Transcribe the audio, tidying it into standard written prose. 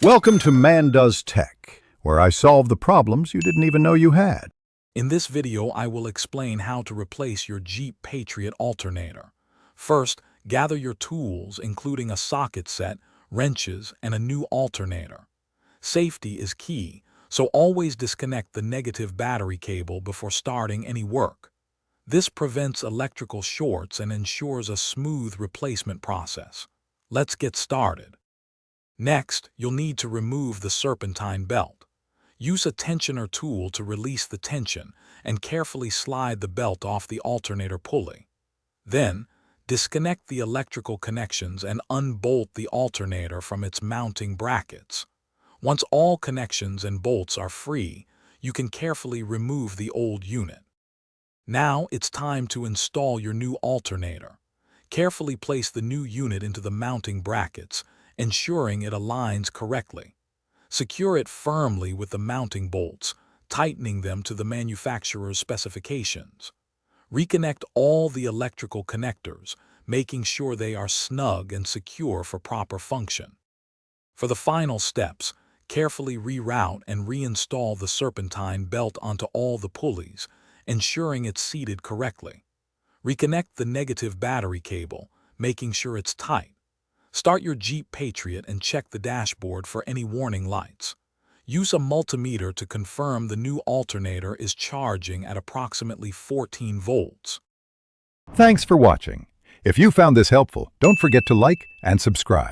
Welcome to Man Does Tech, where I solve the problems you didn't even know you had. In this video, I will explain how to replace your Jeep Patriot alternator. First, gather your tools, including a socket set, wrenches, and a new alternator. Safety is key, so always disconnect the negative battery cable before starting any work. This prevents electrical shorts and ensures a smooth replacement process. Let's get started. Next, you'll need to remove the serpentine belt. Use a tensioner tool to release the tension and carefully slide the belt off the alternator pulley. Then, disconnect the electrical connections and unbolt the alternator from its mounting brackets. Once all connections and bolts are free, you can carefully remove the old unit. Now it's time to install your new alternator. Carefully place the new unit into the mounting brackets, ensuring it aligns correctly. Secure it firmly with the mounting bolts, tightening them to the manufacturer's specifications. Reconnect all the electrical connectors, making sure they are snug and secure for proper function. For the final steps, carefully reroute and reinstall the serpentine belt onto all the pulleys, ensuring it's seated correctly. Reconnect the negative battery cable, making sure it's tight. Start your Jeep Patriot and check the dashboard for any warning lights. Use a multimeter to confirm the new alternator is charging at approximately 14 volts. Thanks for watching. If you found this helpful, don't forget to like and subscribe.